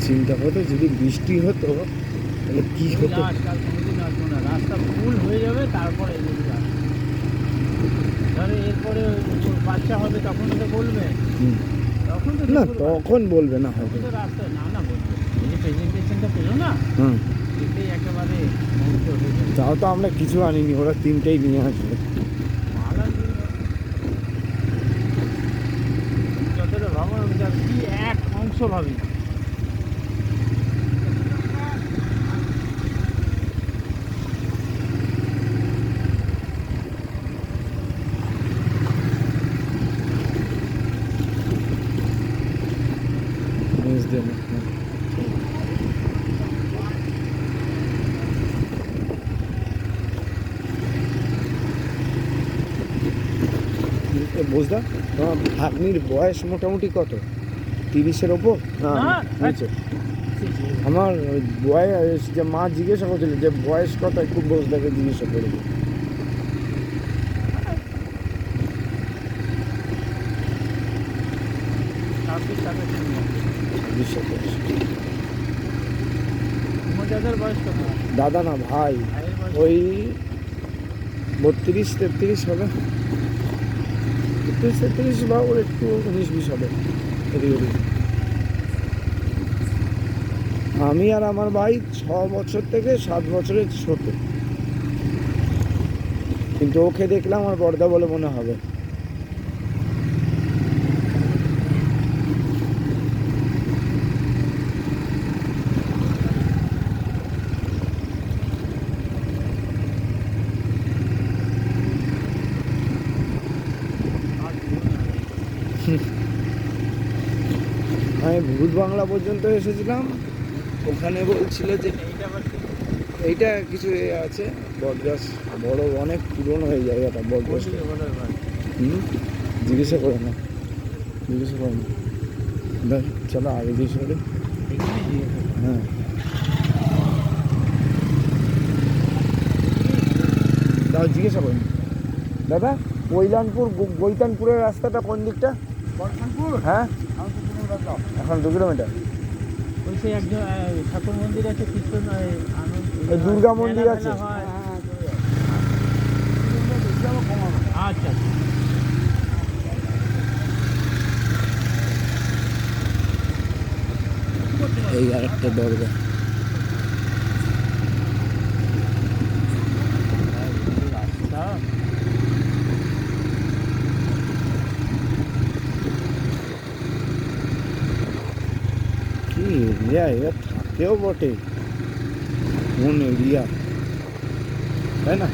চিন্তা করো যদি বৃষ্টি হতো তাহলে কি হতো। আজকাল কোনোদিন আসবো না, রাস্তা ফুল হয়ে যাবে তারপরে ধরে এরপরে বাচ্চা হবে তখন তো বলবে, তখন তো না তখন বলবে না হয়তো রাস্তায় না বলবে, এই যে প্রেজেন্টেশনটা পেলো না হুম এটাই একেবারে মুহূর্ত হয়ে যাবে। তাও তো আমরা কিছু আনিনি, ওরা তিনটেই নিয়ে আসবে। যতটা ভাবো আমি তার কি এক অংশ ভাবি। বুঝলা তোমার ভাগ্নির বয়স মোটামুটি কত, 30-এর ওপর না নিচে? আমার বয়স যে মা জিজ্ঞাসা করছিল যে বয়স কত, একটু বোঝদাকে জিজ্ঞাসা করবে। দাদা না ভাই, ওই 32-33 হবে, 32-33 বা ওর একটু 19-20 হবে এদিকে ওদিকে। আমি আর আমার ভাই 6 বছর থেকে 7 বছরের ছোট, কিন্তু ওকে দেখলাম আমার বড়দা বলে মনে হবে। আমি ভূত বাংলা পর্যন্ত এসেছিলাম, ওখানে বলছিল যে এইটা কিছু আছে বটগাছ, বড় অনেক পুরনো হয়ে জায়গাটা বটগাছ। জিজ্ঞাসা করে না, জিজ্ঞাসা করে না, দেখ চলো আগে জিজ্ঞেস করে। হ্যাঁ তাও জিজ্ঞাসা করি দাদা, গৈতানপুরের রাস্তাটা কোন দিকটা? হ্যাঁ এখন 2 কিলোমিটার। ওই সেই একজন ঠাকুর মন্দির আছে, কীর্তন দুর্গা মন্দির আছে। আচ্ছা এই আর একটা দরজা। কি এরিয়া, এরা থাকেও বটে, কোন এরিয়া তাই না?